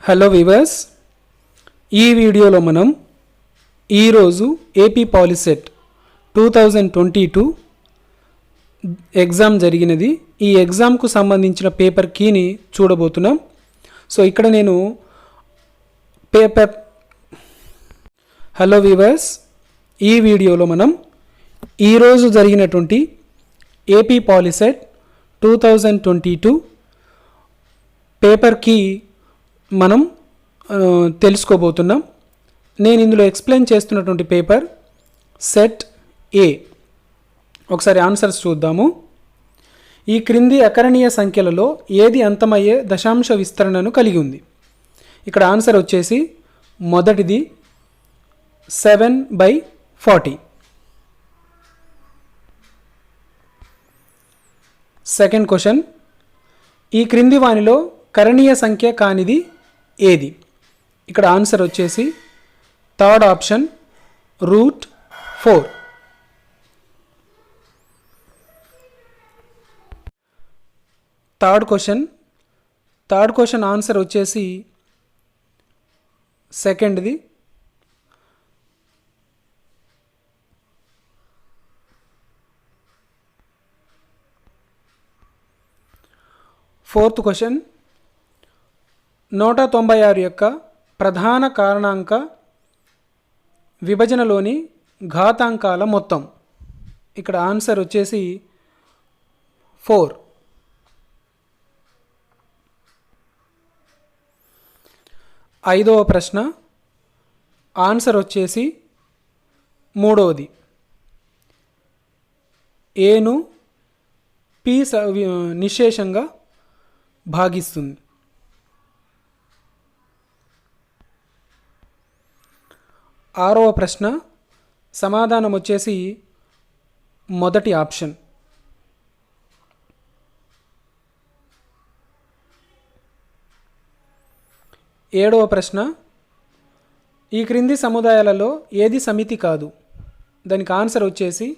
Hello viewers, ఈ వీడియోలో మనం ఈరోజు ఏపీ పాలిసెట్ 2022 ఎగ్జామ్ జరిగినది. ఈ ఎగ్జామ్కు సంబంధించిన పేపర్ కీని చూడబోతున్నాం. సో ఇక్కడ నేను హలో వివర్స్, ఈ వీడియోలో మనం ఈరోజు జరిగినటువంటి ఏపీ పాలిసెట్ 2022 పేపర్ కీ మనం తెలుసుకోబోతున్నాం. నేను ఇందులో ఎక్స్ప్లెయిన్ చేస్తున్నటువంటి పేపర్ సెట్ ఏ. ఒకసారి ఆన్సర్స్ చూద్దాము. ఈ క్రింది అకరణీయ సంఖ్యలలో ఏది అంతమయ్యే దశాంశ విస్తరణను కలిగి ఉంది? ఇక్కడ ఆన్సర్ వచ్చేసి మొదటిది 7/40. సెకండ్ క్వశ్చన్, ఈ క్రింది వానిలో కరణీయ సంఖ్య కానిది ఏది? ఇక్కడ ఆన్సర్ వచ్చేసి third option √4. Third question answer వచ్చేసి సెకండ్ది. ఫోర్త్ క్వశ్చన్, 196 యొక్క ప్రధాన కారణాంక విభజనలోని ఘాతాంకాల మొత్తం. ఇక్కడ ఆన్సర్ వచ్చేసి 4. ఐదవ ప్రశ్న ఆన్సర్ వచ్చేసి మూడవది. ఏను పి నిశేషంగా భాగిస్తుంది. ఆరవ ప్రశ్న సమాధానం వచ్చేసి మొదటి ఆప్షన్. ఏడవ ప్రశ్న, ఈ క్రింది సముదాయాలలో ఏది సమితి కాదు? దానికి ఆన్సర్ వచ్చేసి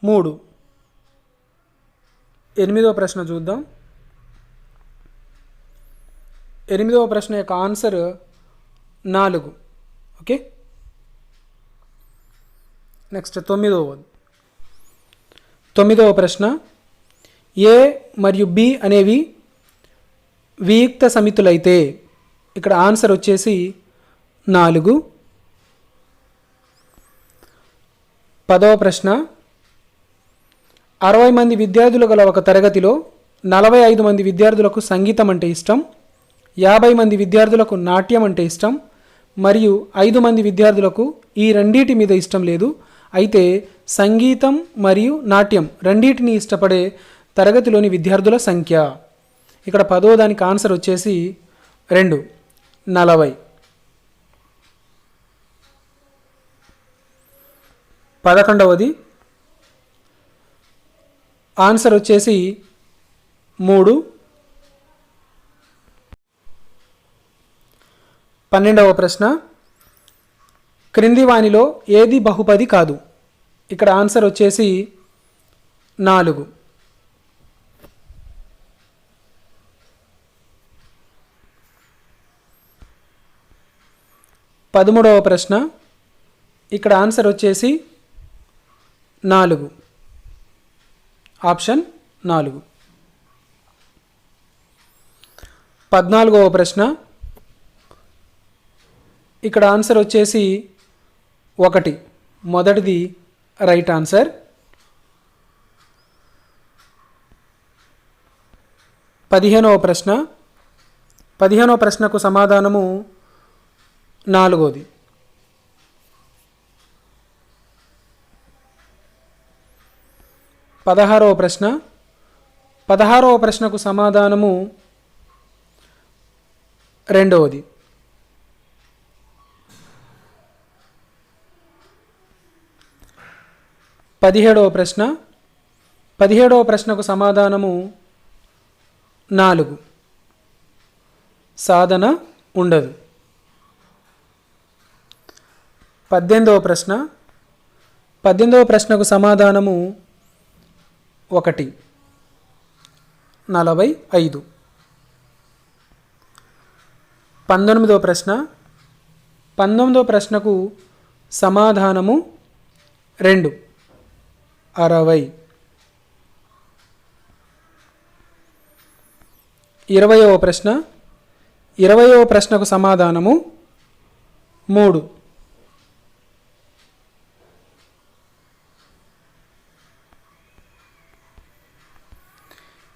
3. ఎనిమిదవ ప్రశ్న చూద్దాం. ఎనిమిదవ ప్రశ్న యొక్క ఆన్సర్ 4. ఓకే, నెక్స్ట్ తొమ్మిదవ ప్రశ్న, ఏ మరియు బి అనేవి వియుక్త సమితులైతే ఇక్కడ ఆన్సర్ వచ్చేసి 4. 10వ ప్రశ్న, 60 మంది విద్యార్థులు గల ఒక తరగతిలో 45 మంది విద్యార్థులకు సంగీతం అంటే ఇష్టం, 50 మంది విద్యార్థులకు నాట్యం అంటే ఇష్టం మరియు 5 మంది విద్యార్థులకు ఈ రెండింటి మీద ఇష్టం లేదు. అయితే సంగీతం మరియు నాట్యం రెండింటిని ఇష్టపడే తరగతిలోని విద్యార్థుల సంఖ్య. ఇక్కడ 10వ దానికి ఆన్సర్ వచ్చేసి 2, 40. 11వది ఆన్సర్ వచ్చేసి 3. 12వ ప్రశ్న, క్రింది వానిలో ఏది బహుపది కాదు? ఇక్కడ ఆన్సర్ వచ్చేసి 4. 13వ ప్రశ్న, ఇక్కడ ఆన్సర్ వచ్చేసి 4, ఆప్షన్ 4. 14వ ప్రశ్న, ఇక్కడ ఆన్సర్ వచ్చేసి 1, మొదటిది రైట్ ఆన్సర్. 15వ ప్రశ్న, 15వ ప్రశ్నకు సమాధానము 4వది. 16వ ప్రశ్న, 16వ ప్రశ్నకు సమాధానము 2వది. 17వ ప్రశ్న, 17వ ప్రశ్నకు సమాధానము 4, సాధన ఉండదు. 18వ ప్రశ్న, 18వ ప్రశ్నకు సమాధానము 1, 45. 19వ ప్రశ్న. 19వ ప్రశ్నకు సమాధానము 2, 60. 20వ ప్రశ్న. 20వ ప్రశ్నకు సమాధానము 3.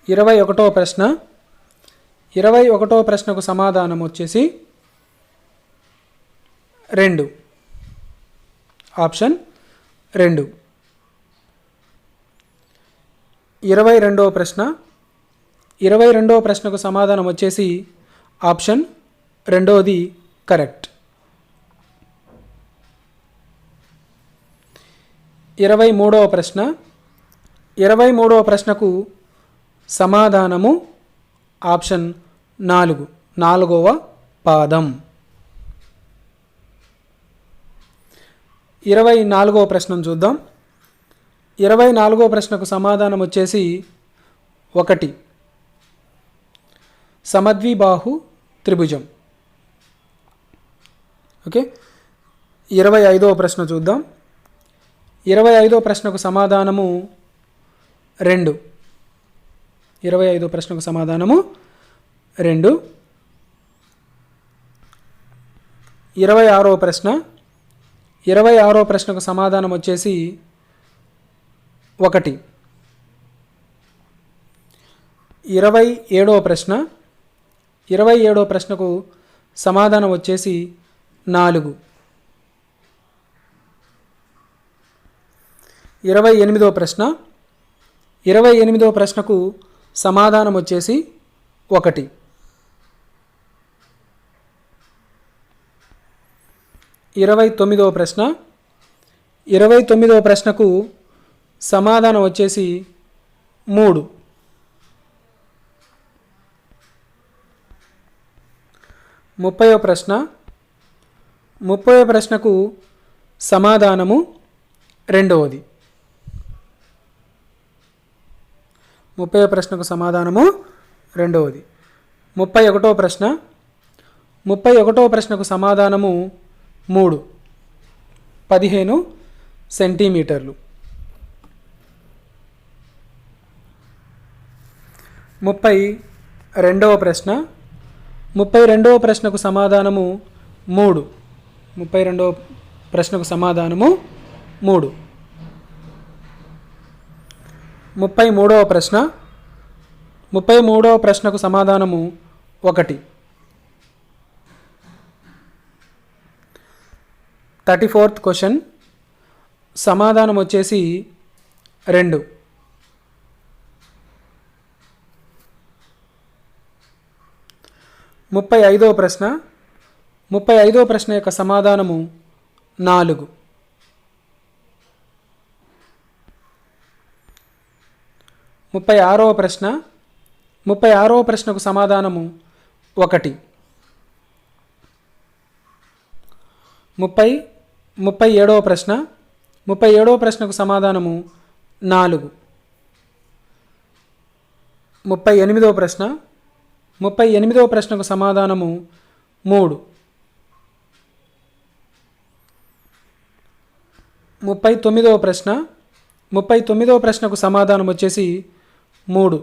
21వ ప్రశ్న. 21వ ప్రశ్నకు సమాధానం వచ్చేసి 2, ఆప్షన్ 2. 22వ ప్రశ్న. 22వ ప్రశ్నకు సమాధానం వచ్చేసి ఆప్షన్ 2ది కరెక్ట్. 23వ ప్రశ్న. 23వ ప్రశ్నకు సమాధానము ఆప్షన్ 4, 4వ పాదం. 24వ ప్రశ్నను చూద్దాం. 24వ ప్రశ్నకు సమాధానం వచ్చేసి 1, సమద్విబాహు త్రిభుజం. ఓకే. 25వ ప్రశ్న చూద్దాం. 25వ ప్రశ్నకు సమాధానము 2. 25వ ప్రశ్నకు సమాధానము 2. 26వ ప్రశ్న. 26వ ప్రశ్నకు సమాధానం వచ్చేసి 1. 27వ ప్రశ్న. 27వ ప్రశ్నకు సమాధానం వచ్చేసి 4. 28వ ప్రశ్న. 28వ ప్రశ్నకు సమాధానం వచ్చేసి 1. 29వ ప్రశ్న. 29వ ప్రశ్నకు సమాధానం వచ్చేసి 3. 30వ ప్రశ్న. 30వ ప్రశ్నకు సమాధానము 2వది. 30వ ప్రశ్నకు సమాధానము 2వది. 31వ ప్రశ్న. 31వ ప్రశ్నకు సమాధానము 3, 15 సెంటీమీటర్లు. 32వ ప్రశ్న. 32వ ప్రశ్నకు సమాధానము 3. 32వ ప్రశ్నకు సమాధానము 3. 33వ ప్రశ్న. 33వ ప్రశ్నకు సమాధానము 1. 34th question. సమాధానం వచ్చేసి 2. 35వ ప్రశ్న. 35వ ప్రశ్న యొక్క సమాధానము 4. 36వ ప్రశ్న. 36వ ప్రశ్నకు సమాధానము 1. 37వ ప్రశ్న. 37వ ప్రశ్నకు సమాధానము 4. 38వ ప్రశ్న. 38వ ప్రశ్నకు సమాధానము 3. 39వ ప్రశ్న. 39వ ప్రశ్నకు సమాధానం వచ్చేసి 3.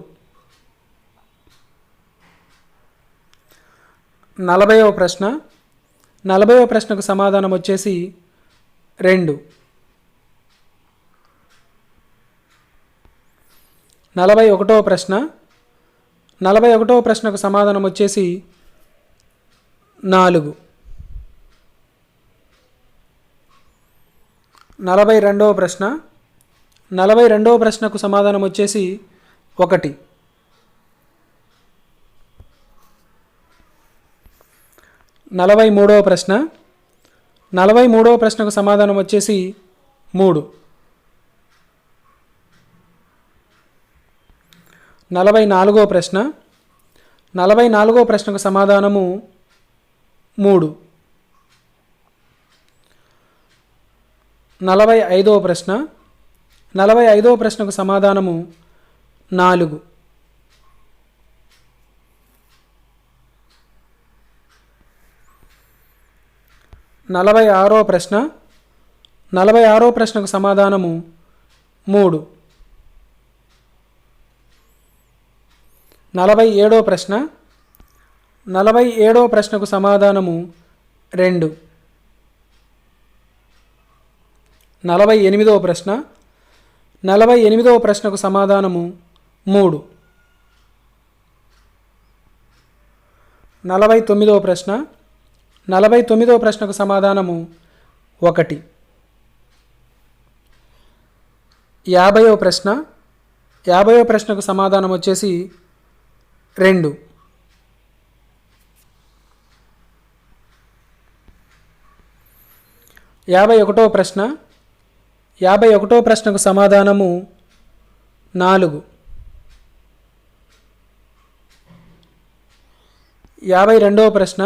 40వ ప్రశ్న. 40వ ప్రశ్నకు సమాధానం వచ్చేసి 2. 41వ ప్రశ్న. 41వ ప్రశ్నకు సమాధానం వచ్చేసి 4. 42వ ప్రశ్న. 42వ ప్రశ్నకు సమాధానం వచ్చేసి 1. 43వ ప్రశ్న. 43వ ప్రశ్నకు సమాధానం వచ్చేసి 3. 44వ ప్రశ్న. 44వ ప్రశ్నకు సమాధానము 3. 45వ ప్రశ్న. 45వ ప్రశ్నకు సమాధానము 4. 46వ 46వ ప్రశ్న 46వ ప్రశ్నకు సమాధానము 3. 47వ ప్రశ్న 47వ ప్రశ్నకు సమాధానము 2. 48వ ప్రశ్న 48వ ప్రశ్నకు సమాధానము 3. 49వ ప్రశ్న 49వ ప్రశ్నకు సమాధానము 1. 50వ ప్రశ్న 50వ ప్రశ్నకు సమాధానం వచ్చేసి 2. 51వ ప్రశ్న 51వ ప్రశ్నకు సమాధానము 4. 52వ ప్రశ్న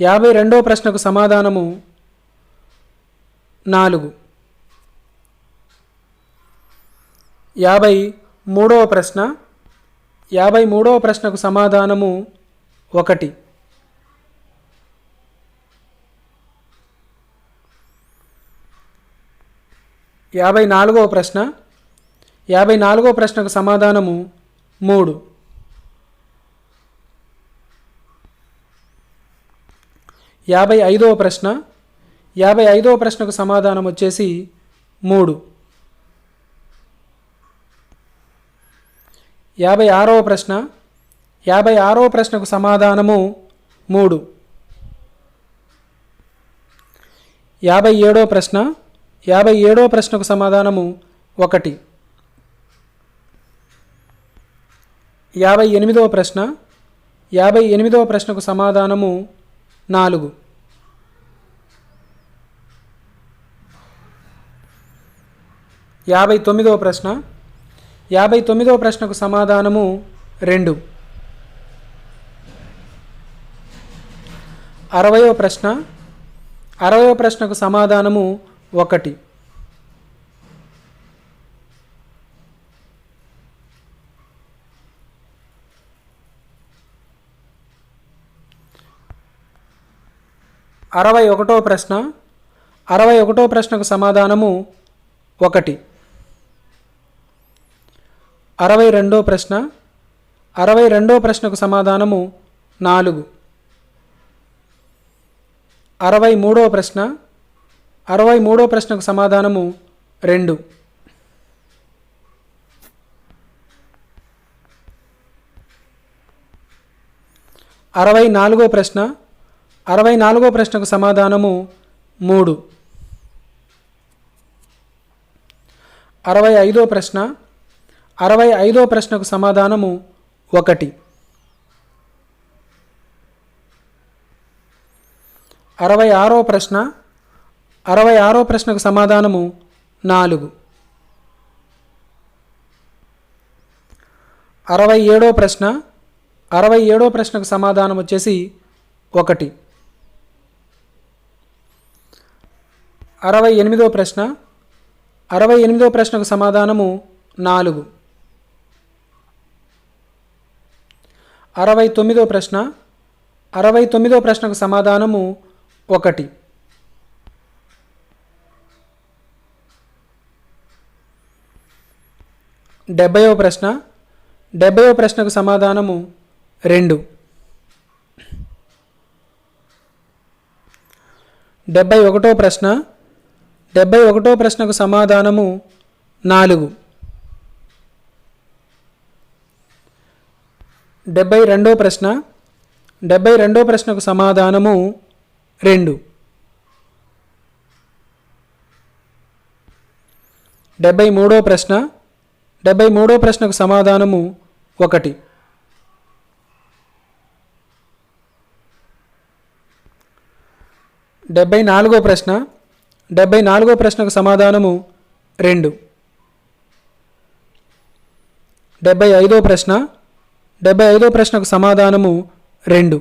52వ ప్రశ్నకు సమాధానము 4. 53వ ప్రశ్న 53వ ప్రశ్నకు సమాధానము 1. 54వ ప్రశ్న 54వ ప్రశ్నకు సమాధానము 3. 55వ ప్రశ్న 55వ ప్రశ్నకు సమాధానం వచ్చేసి 3. 56వ ప్రశ్న 56వ ప్రశ్నకు సమాధానము 3. 57వ ప్రశ్న 57వ ప్రశ్నకు సమాధానము 1. 58వ ప్రశ్న 58వ ప్రశ్నకు సమాధానము 4. 59వ ప్రశ్న 59వ ప్రశ్నకు సమాధానము 2. 60వ ప్రశ్న 60వ ప్రశ్నకు సమాధానము 1. 61వ ప్రశ్న 61వ ప్రశ్నకు సమాధానము 1. 62వ ప్రశ్న 62వ ప్రశ్నకు సమాధానము 4. 63వ ప్రశ్న 63వ ప్రశ్నకు సమాధానము 2. 64వ ప్రశ్న 64వ ప్రశ్నకు సమాధానము 3. 65వ ప్రశ్న 65వ ప్రశ్నకు సమాధానము 1. 66వ ప్రశ్న 66వ ప్రశ్నకు సమాధానము 4. 67వ ప్రశ్న 67వ ప్రశ్నకు సమాధానం వచ్చేసి 1. 68వ ప్రశ్న 68వ ప్రశ్నకు సమాధానము 4. 69వ ప్రశ్న 69వ ప్రశ్నకు సమాధానము 1. 70వ ప్రశ్న 70వ ప్రశ్నకు సమాధానము 2. 71వ ప్రశ్న 71వ ప్రశ్నకు సమాధానము 4. 72వ ప్రశ్న 72వ ప్రశ్నకు సమాధానము 2. 73వ ప్రశ్న 73వ ప్రశ్నకు సమాధానము 1. 74వ ప్రశ్న 74వ ప్రశ్నకు సమాధానము 2. 75వ ప్రశ్న 75వ ప్రశ్నకు సమాధానము 2.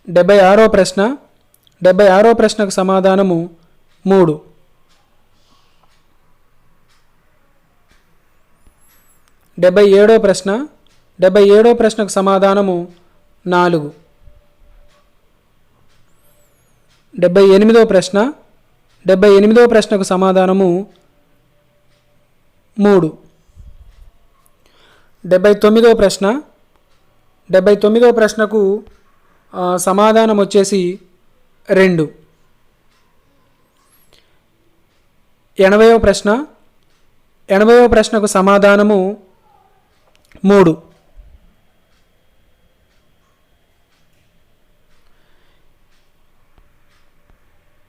76వ ప్రశ్న 76వ ప్రశ్నకు సమాధానము 3. 77వ ప్రశ్న 77వ ప్రశ్నకు సమాధానము 4. 78వ ప్రశ్న 78వ ప్రశ్నకు సమాధానము 3. 79వ ప్రశ్న 79వ ప్రశ్నకు సమాధానం వచ్చేసి 2. 80వ ప్రశ్న 80వ ప్రశ్నకు సమాధానము 3.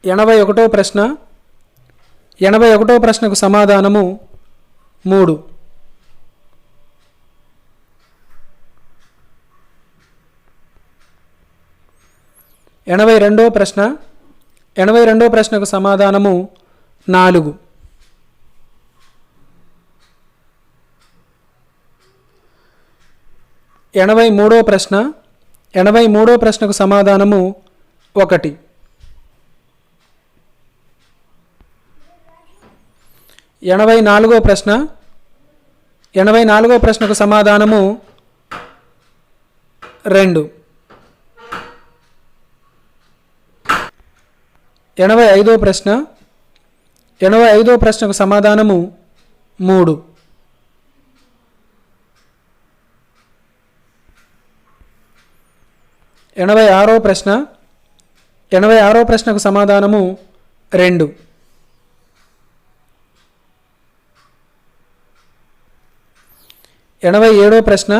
81వ ప్రశ్న 81వ ప్రశ్నకు సమాధానము 3. 82వ ప్రశ్న 82వ ప్రశ్నకు సమాధానము 4. 83వ ప్రశ్న 83వ ప్రశ్నకు సమాధానము 1. 84వ ప్రశ్న 84వ ప్రశ్నకు సమాధానము 2. 85వ ప్రశ్న 85వ ప్రశ్నకు సమాధానము 3. 86వ ప్రశ్న 86వ ప్రశ్నకు సమాధానము 2. 87వ ప్రశ్న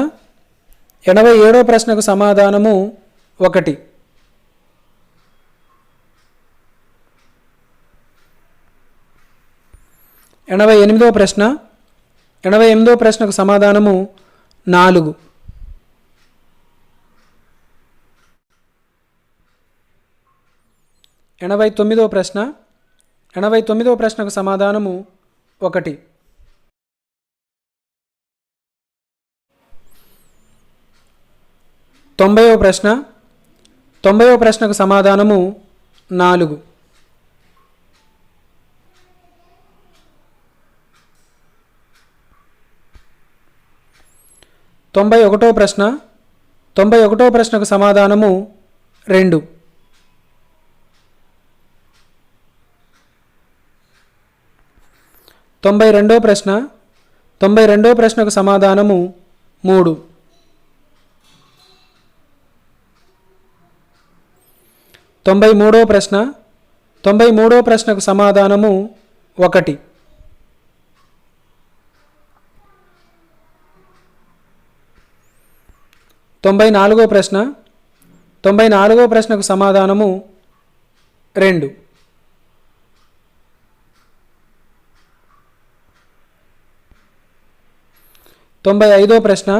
87వ ప్రశ్నకు సమాధానము 1. 88వ ప్రశ్న 88వ ప్రశ్నకు సమాధానము 4. 89వ ప్రశ్న 89వ ప్రశ్నకు సమాధానము 1. 90వ ప్రశ్న 90వ ప్రశ్నకు సమాధానము 4. 91వ ప్రశ్న 91వ ప్రశ్నకు సమాధానము 2. 92వ ప్రశ్న 92వ ప్రశ్నకు సమాధానము 3. 93వ ప్రశ్న 93వ ప్రశ్నకు సమాధానము 1. 94వ ప్రశ్న 94వ ప్రశ్నకు సమాధానము 2. 95వ ప్రశ్న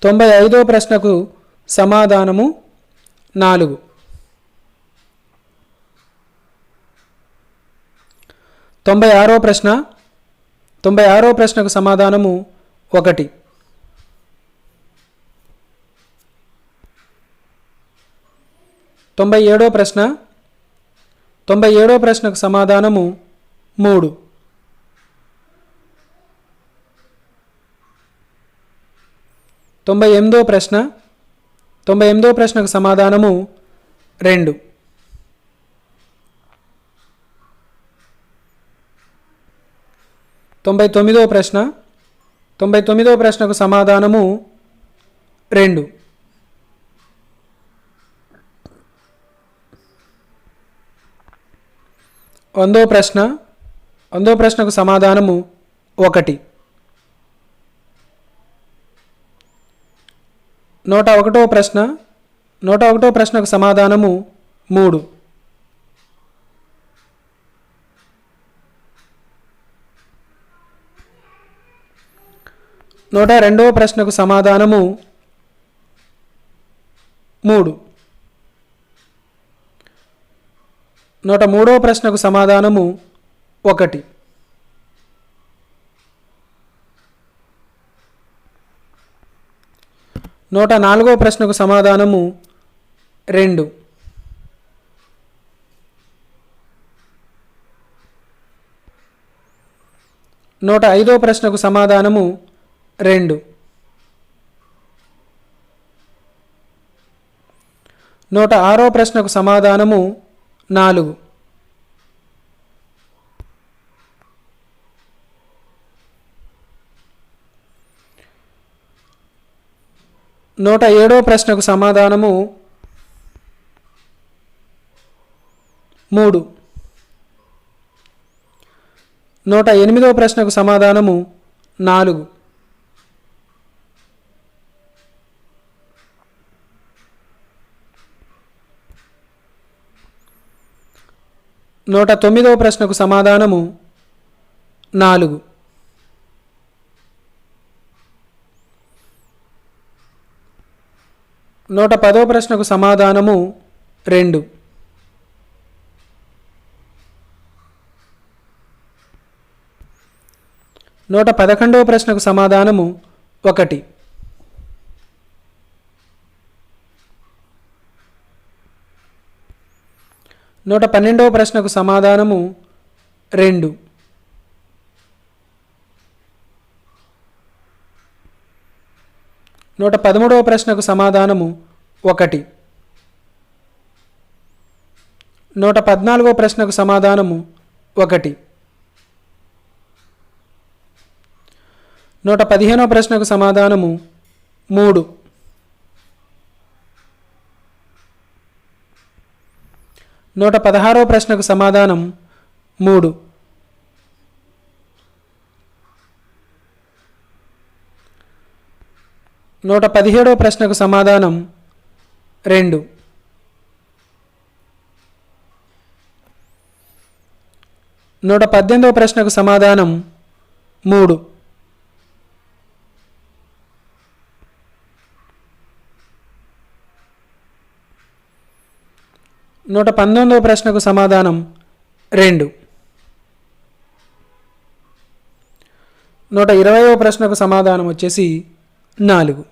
95వ ప్రశ్నకు సమాధానము 4. 96వ ప్రశ్న 96వ ప్రశ్నకు సమాధానము 1. 97వ ప్రశ్న 97వ ప్రశ్నకు సమాధానము 3. 98వ ప్రశ్న 98వ ప్రశ్నకు సమాధానము 2. 99వ ప్రశ్న 99వ ప్రశ్నకు సమాధానము 2. 100వ ప్రశ్న 100వ ప్రశ్నకు సమాధానము 1. 101వ ప్రశ్న 101వ ప్రశ్నకు సమాధానము 3. 102వ ప్రశ్నకు సమాధానము 3. 103వ ప్రశ్నకు సమాధానము 1. 104వ ప్రశ్నకు సమాధానము 2. 105వ ప్రశ్నకు సమాధానము 2. 106వ ప్రశ్నకు సమాధానము 4. 107వ ప్రశ్నకు సమాధానము 3. 108వ ప్రశ్నకు సమాధానము 4. 109వ ప్రశ్నకు సమాధానము 4. 110వ ప్రశ్నకు సమాధానము 2. 111వ ప్రశ్నకు సమాధానము 1. 112వ ప్రశ్నకు సమాధానము 2. 113వ ప్రశ్నకు సమాధానము 1. 114వ ప్రశ్నకు సమాధానము 1. 115వ ప్రశ్నకు సమాధానము 3. 116వ ప్రశ్నకు సమాధానం 3. 117వ ప్రశ్నకు సమాధానం 2. 118వ ప్రశ్నకు సమాధానం 3. 119వ ప్రశ్నకు సమాధానం 2. 120వ ప్రశ్నకు సమాధానం వచ్చేసి 4.